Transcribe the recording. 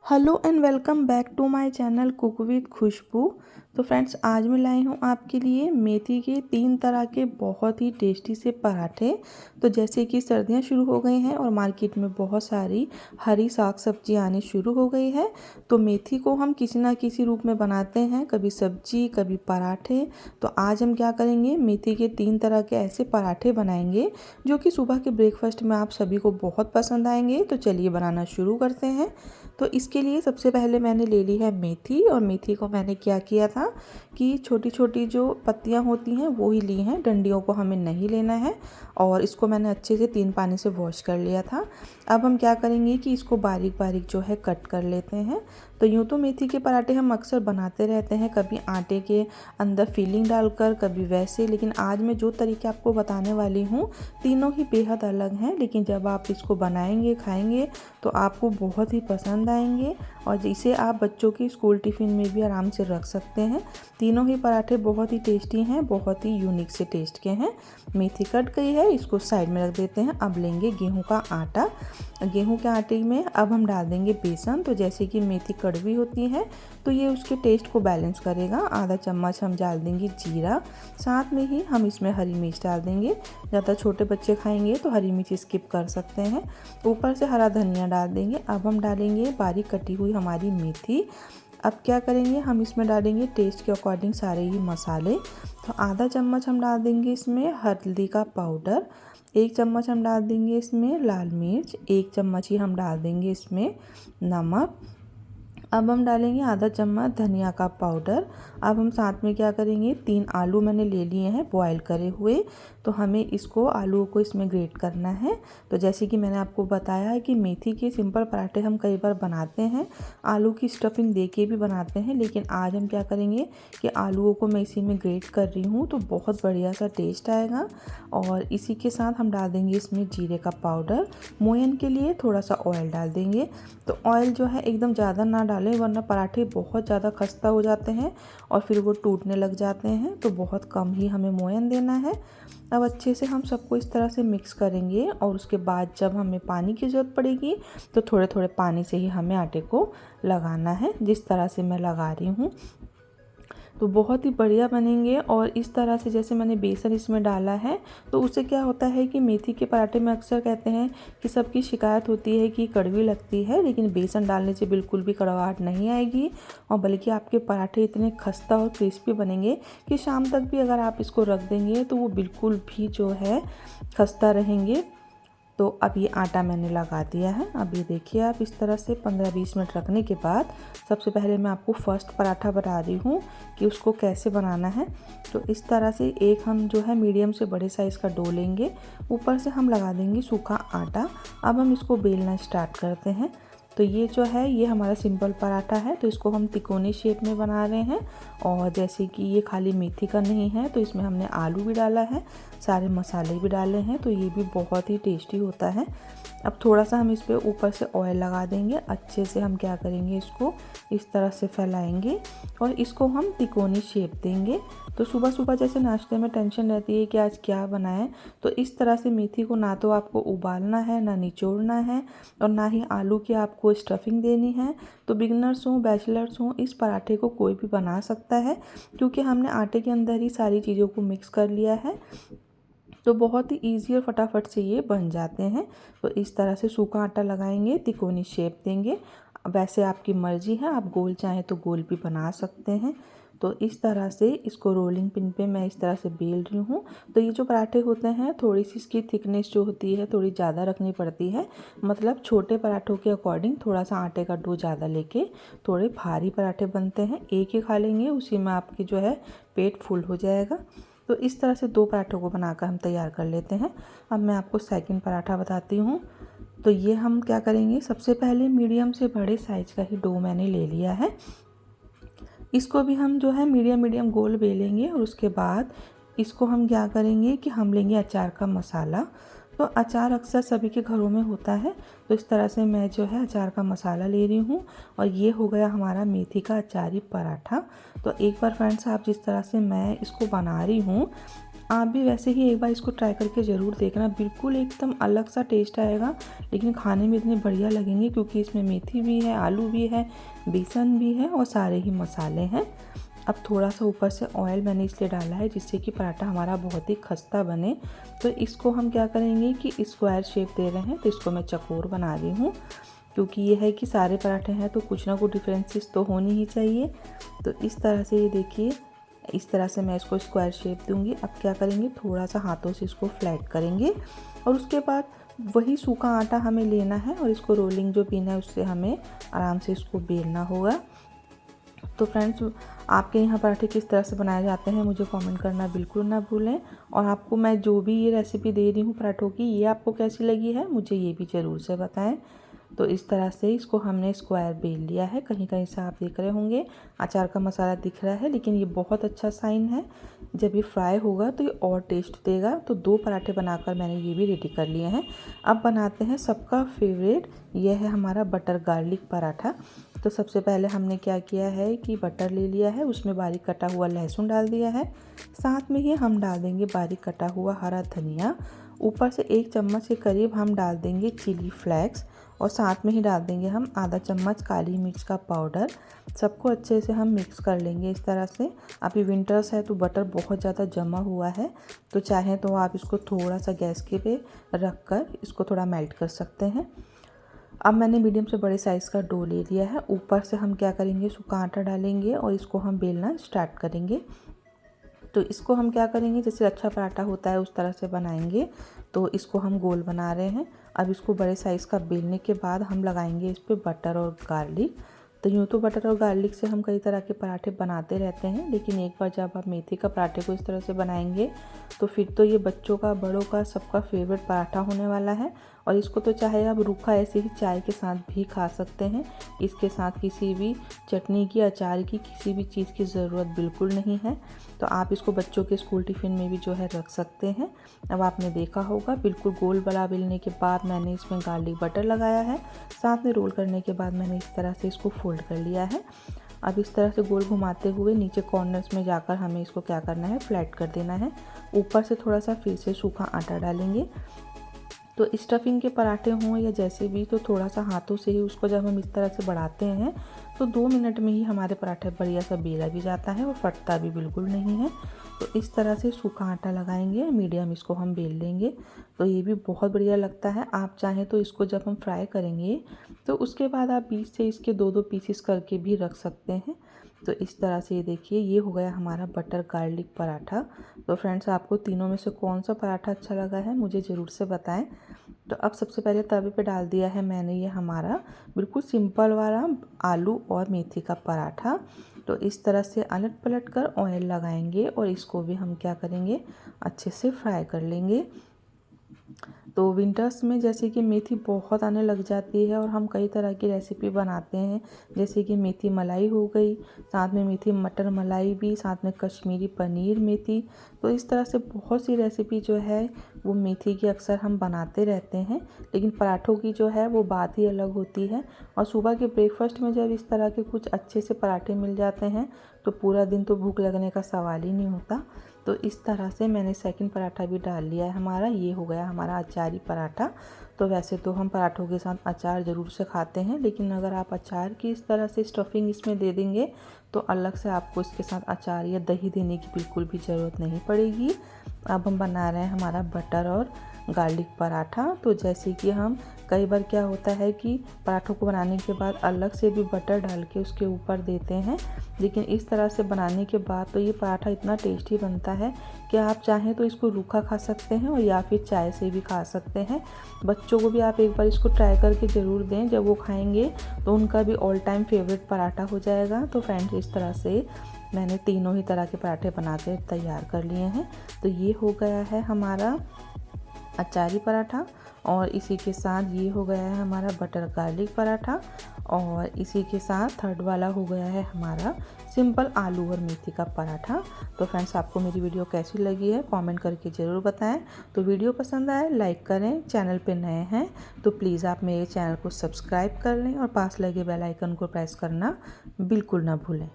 Hello and welcome back to my channel cook with Khushboo. तो friends, आज मैं लाई हूँ आपके लिए मेथी के 3 तरह के बहुत ही टेस्टी से पराठे। तो जैसे कि सर्दियाँ शुरू हो गई हैं और मार्केट में बहुत सारी हरी साग सब्जी आनी शुरू हो गई है, तो मेथी को हम किसी ना किसी रूप में बनाते हैं, कभी सब्जी कभी पराठे। तो आज हम क्या करेंगे, मेथी के 3 तरह के ऐसे पराठे बनाएंगे जो कि सुबह के ब्रेकफास्ट में आप सभी को बहुत पसंद आएंगे। तो चलिए बनाना शुरू करते हैं। तो इसके लिए सबसे पहले मैंने ले ली है मेथी, और मेथी को मैंने क्या किया था कि छोटी छोटी जो पत्तियां होती हैं वो ही ली हैं, डंडियों को हमें नहीं लेना है। और इसको मैंने अच्छे से 3 पानी से वॉश कर लिया था। अब हम क्या करेंगे कि इसको बारीक बारीक जो है कट कर लेते हैं। तो यूँ तो मेथी के पराठे हम अक्सर बनाते रहते हैं, कभी आटे के अंदर फिलिंग डालकर, कभी वैसे, लेकिन आज मैं जो तरीके आपको बताने वाली हूँ तीनों ही बेहद अलग हैं। लेकिन जब आप इसको बनाएंगे खाएंगे तो आपको बहुत ही पसंद आएंगे, और इसे आप बच्चों की स्कूल टिफ़िन में भी आराम से रख सकते हैं। तीनों ही पराठे बहुत ही टेस्टी हैं, बहुत ही यूनिक से टेस्ट के हैं। मेथी कट गई है, इसको साइड में रख देते हैं। अब लेंगे गेहूं का आटा। गेहूं के आटे में अब हम डाल देंगे बेसन। तो जैसे कि मेथी कड़वी होती है तो ये उसके टेस्ट को बैलेंस करेगा। आधा चम्मच हम डाल देंगे जीरा, साथ में ही हम इसमें हरी मिर्च डाल देंगे। ज़्यादा छोटे बच्चे खाएंगे तो हरी मिर्च स्किप कर सकते हैं। ऊपर से हरा धनिया डाल देंगे। अब हम डालेंगे बारीक कटी हुई हमारी मेथी। अब क्या करेंगे, हम इसमें डालेंगे टेस्ट के अकॉर्डिंग सारे ही मसाले। तो आधा चम्मच हम डाल देंगे इसमें हल्दी का पाउडर, 1 चम्मच हम डाल देंगे इसमें लाल मिर्च, 1 चम्मच ही हम डाल देंगे इसमें नमक। अब हम डालेंगे आधा चम्मच धनिया का पाउडर। अब हम साथ में क्या करेंगे, 3 आलू मैंने ले लिए हैं बॉयल करे हुए। तो हमें इसको आलूओं को इसमें ग्रेट करना है। तो जैसे कि मैंने आपको बताया है कि मेथी के सिंपल पराठे हम कई बार बनाते हैं, आलू की स्टफिंग दे के भी बनाते हैं, लेकिन आज हम क्या करेंगे कि आलूओं को मैं इसी में ग्रेट कर रही हूँ तो बहुत बढ़िया सा टेस्ट आएगा। और इसी के साथ हम डाल देंगे इसमें जीरे का पाउडर। मोयन के लिए थोड़ा सा ऑयल डाल देंगे। तो ऑयल जो है एकदम ज़्यादा ना डालें, वरना पराठे बहुत ज़्यादा खस्ता हो जाते हैं और फिर वो टूटने लग जाते हैं। तो बहुत कम ही हमें मोयन देना है। अब अच्छे से हम सबको इस तरह से मिक्स करेंगे, और उसके बाद जब हमें पानी की ज़रूरत पड़ेगी तो थोड़े थोड़े पानी से ही हमें आटे को लगाना है, जिस तरह से मैं लगा रही हूँ। तो बहुत ही बढ़िया बनेंगे। और इस तरह से जैसे मैंने बेसन इसमें डाला है तो उससे क्या होता है कि मेथी के पराठे में अक्सर कहते हैं कि सबकी शिकायत होती है कि कड़वी लगती है, लेकिन बेसन डालने से बिल्कुल भी कड़वाहट नहीं आएगी, और बल्कि आपके पराठे इतने खस्ता और क्रिस्पी बनेंगे कि शाम तक भी अगर आप इसको रख देंगे तो वो बिल्कुल भी जो है खस्ता रहेंगे। तो अब ये आटा मैंने लगा दिया है। अब ये देखिए, आप इस तरह से 15-20 मिनट रखने के बाद सबसे पहले मैं आपको फर्स्ट पराठा बता रही हूँ कि उसको कैसे बनाना है। तो इस तरह से एक हम जो है मीडियम से बड़े साइज़ का डो लेंगे, ऊपर से हम लगा देंगे सूखा आटा। अब हम इसको बेलना स्टार्ट करते हैं। तो ये जो है ये हमारा सिंपल पराठा है, तो इसको हम तिकोनी शेप में बना रहे हैं। और जैसे कि ये खाली मेथी का नहीं है तो इसमें हमने आलू भी डाला है, सारे मसाले भी डाले हैं, तो ये भी बहुत ही टेस्टी होता है। अब थोड़ा सा हम इस पर ऊपर से ऑयल लगा देंगे। अच्छे से हम क्या करेंगे, इसको इस तरह से फैलाएंगे और इसको हम तिकोनी शेप देंगे। तो सुबह सुबह जैसे नाश्ते में टेंशन रहती है कि आज क्या बनाएं, तो इस तरह से मेथी को ना तो आपको उबालना है, ना निचोड़ना है, और ना ही आलू की आपको स्टफिंग देनी है। तो बिगनर्स हों बैचलर्स हों, इस पराठे को कोई भी बना सकता है, क्योंकि हमने आटे के अंदर ही सारी चीज़ों को मिक्स कर लिया है। तो बहुत ही ईजी और फटाफट से ये बन जाते हैं। तो इस तरह से सूखा आटा लगाएंगे, तिकोनी शेप देंगे। वैसे आपकी मर्ज़ी है, आप गोल चाहें तो गोल भी बना सकते हैं। तो इस तरह से इसको रोलिंग पिन पे मैं इस तरह से बेल रही हूँ। तो ये जो पराठे होते हैं थोड़ी सी इसकी थिकनेस जो होती है थोड़ी ज़्यादा रखनी पड़ती है, मतलब छोटे पराठों के अकॉर्डिंग थोड़ा सा आटे का डो ज़्यादा लेके थोड़े भारी पराठे बनते हैं। एक ही खा लेंगे उसी में आपकी जो है पेट फुल हो जाएगा। तो इस तरह से 2 पराठों को बनाकर हम तैयार कर लेते हैं। अब मैं आपको सेकंड पराठा बताती हूँ। तो ये हम क्या करेंगे, सबसे पहले मीडियम से बड़े साइज़ का ही डो मैंने ले लिया है। इसको भी हम जो है मीडियम मीडियम गोल बेलेंगे, और उसके बाद इसको हम क्या करेंगे कि हम लेंगे अचार का मसाला। तो अचार अक्सर सभी के घरों में होता है। तो इस तरह से मैं जो है अचार का मसाला ले रही हूँ और ये हो गया हमारा मेथी का अचारी पराठा। तो एक बार फ्रेंड्स आप जिस तरह से मैं इसको बना रही हूँ, आप भी वैसे ही एक बार इसको ट्राई करके ज़रूर देखना। बिल्कुल एकदम अलग सा टेस्ट आएगा, लेकिन खाने में इतने बढ़िया लगेंगे क्योंकि इसमें मेथी भी है, आलू भी है, बेसन भी है और सारे ही मसाले हैं। अब थोड़ा सा ऊपर से ऑयल मैंने इसलिए डाला है जिससे कि पराठा हमारा बहुत ही खस्ता बने। तो इसको हम क्या करेंगे कि स्क्वायर शेप दे रहे हैं, तो इसको मैं चकोर बना रही हूँ क्योंकि ये है कि सारे पराठे हैं तो कुछ ना कुछ डिफरेंसेस तो होनी ही चाहिए। तो इस तरह से ये देखिए, इस तरह से मैं इसको स्क्वायर शेप दूंगी। अब क्या करेंगे, थोड़ा सा हाथों से इसको फ्लैट करेंगे और उसके बाद वही सूखा आटा हमें लेना है और इसको रोलिंग जो पिन है उससे हमें आराम से इसको बेलना होगा। तो फ्रेंड्स, आपके यहाँ पराठे किस तरह से बनाए जाते हैं मुझे कमेंट करना बिल्कुल ना भूलें। और आपको मैं जो भी ये रेसिपी दे रही हूँ पराठों की, ये आपको कैसी लगी है मुझे ये भी ज़रूर से बताएं। तो इस तरह से इसको हमने स्क्वायर बेल लिया है। कहीं कहीं से आप देख रहे होंगे अचार का मसाला दिख रहा है, लेकिन ये बहुत अच्छा साइन है। जब ये फ्राई होगा तो ये और टेस्ट देगा। तो 2 पराठे बनाकर मैंने ये भी रेडी कर लिए हैं। अब बनाते हैं सबका फेवरेट, यह है हमारा बटर गार्लिक पराठा। तो सबसे पहले हमने क्या किया है कि बटर ले लिया है, उसमें बारीक कटा हुआ लहसुन डाल दिया है, साथ में ही हम डाल देंगे बारीक कटा हुआ हरा धनिया, ऊपर से 1 चम्मच के करीब हम डाल देंगे चिली फ्लेक्स और साथ में ही डाल देंगे हम आधा चम्मच काली मिर्च का पाउडर। सबको अच्छे से हम मिक्स कर लेंगे इस तरह से। अभी विंटर्स है तो बटर बहुत ज़्यादा जमा हुआ है, तो चाहें तो आप इसको थोड़ा सा गैस के पे रख कर इसको थोड़ा मेल्ट कर सकते हैं। अब मैंने मीडियम से बड़े साइज़ का डो ले लिया है। ऊपर से हम क्या करेंगे, सूखा आटा डालेंगे और इसको हम बेलना स्टार्ट करेंगे। तो इसको हम क्या करेंगे, जैसे अच्छा पराठा होता है उस तरह से बनाएंगे। तो इसको हम गोल बना रहे हैं। अब इसको बड़े साइज़ का बेलने के बाद हम लगाएंगे इस पर बटर और गार्लिक। तो यूँ तो बटर और गार्लिक से हम कई तरह के पराठे बनाते रहते हैं, लेकिन एक बार जब आप मेथी का पराठे को इस तरह से बनाएंगे तो फिर तो ये बच्चों का, बड़ों का, सबका फेवरेट पराठा होने वाला है। और इसको तो चाहे आप रूखा ऐसे ही चाय के साथ भी खा सकते हैं। इसके साथ किसी भी चटनी की, अचार की, किसी भी चीज़ की ज़रूरत बिल्कुल नहीं है। तो आप इसको बच्चों के स्कूल टिफ़िन में भी जो है रख सकते हैं। अब आपने देखा होगा बिल्कुल गोल बड़ा बेलने के बाद मैंने इसमें गार्लिक बटर लगाया है, साथ में रोल करने के बाद मैंने इस तरह से इसको फोल्ड कर लिया है। अब इस तरह से गोल घुमाते हुए नीचे कॉर्नर्स में जाकर हमें इसको क्या करना है, फ्लैट कर देना है। ऊपर से थोड़ा सा फिर से सूखा आटा डालेंगे। तो स्टफिंग के पराठे हों या जैसे भी, तो थोड़ा सा हाथों से ही उसको जब हम इस तरह से बढ़ाते हैं तो 2 मिनट में ही हमारे पराठे बढ़िया सा बेला भी जाता है और फटता भी बिल्कुल नहीं है। तो इस तरह से सूखा आटा लगाएंगे, मीडियम इसको हम बेल लेंगे। तो ये भी बहुत बढ़िया लगता है। आप चाहें तो इसको जब हम फ्राई करेंगे तो उसके बाद आप बीच से इसके 2-2 पीसेस करके भी रख सकते हैं। तो इस तरह से ये देखिए, ये हो गया हमारा बटर गार्लिक पराठा। तो फ्रेंड्स, आपको तीनों में से कौन सा पराठा अच्छा लगा है मुझे ज़रूर से बताएं। तो अब सबसे पहले तवे पे डाल दिया है मैंने ये हमारा बिल्कुल सिंपल वाला आलू और मेथी का पराठा। तो इस तरह से अलट पलट कर ऑयल लगाएंगे और इसको भी हम क्या करेंगे, अच्छे से फ्राई कर लेंगे। तो विंटर्स में जैसे कि मेथी बहुत आने लग जाती है और हम कई तरह की रेसिपी बनाते हैं, जैसे कि मेथी मलाई हो गई, साथ में मेथी मटर मलाई भी, साथ में कश्मीरी पनीर मेथी। तो इस तरह से बहुत सी रेसिपी जो है वो मेथी की अक्सर हम बनाते रहते हैं, लेकिन पराठों की जो है वो बात ही अलग होती है। और सुबह के ब्रेकफास्ट में जब इस तरह के कुछ अच्छे से पराठे मिल जाते हैं तो पूरा दिन तो भूख लगने का सवाल ही नहीं होता। तो इस तरह से मैंने सेकंड पराठा भी डाल लिया है हमारा। ये हो गया हमारा अचारी पराठा। तो वैसे तो हम पराठों के साथ अचार ज़रूर से खाते हैं, लेकिन अगर आप अचार की इस तरह से स्टफिंग इसमें दे देंगे तो अलग से आपको इसके साथ अचार या दही देने की बिल्कुल भी ज़रूरत नहीं पड़ेगी। अब हम बना रहे हैं हमारा बटर और गार्लिक पराठा। तो जैसे कि हम कई बार क्या होता है कि पराठों को बनाने के बाद अलग से भी बटर डाल के उसके ऊपर देते हैं, लेकिन इस तरह से बनाने के बाद तो ये पराठा इतना टेस्टी बनता है कि आप चाहें तो इसको रूखा खा सकते हैं और या फिर चाय से भी खा सकते हैं। बच्चों को भी आप एक बार इसको ट्राई करके ज़रूर दें, जब वो खाएंगे तो उनका भी ऑल टाइम फेवरेट पराठा हो जाएगा। तो फ्रेंड्स, इस तरह से मैंने तीनों ही तरह के पराठे बना के तैयार कर लिए हैं। तो ये हो गया है हमारा अचारी पराठा, और इसी के साथ ये हो गया है हमारा बटर गार्लिक पराठा, और इसी के साथ थर्ड वाला हो गया है हमारा सिंपल आलू और मेथी का पराठा। तो फ्रेंड्स, आपको मेरी वीडियो कैसी लगी है कमेंट करके ज़रूर बताएं। तो वीडियो पसंद आए लाइक करें, चैनल पे नए हैं तो प्लीज़ आप मेरे चैनल को सब्सक्राइब कर लें और पास लगे बेल आइकन को प्रेस करना बिल्कुल ना भूलें।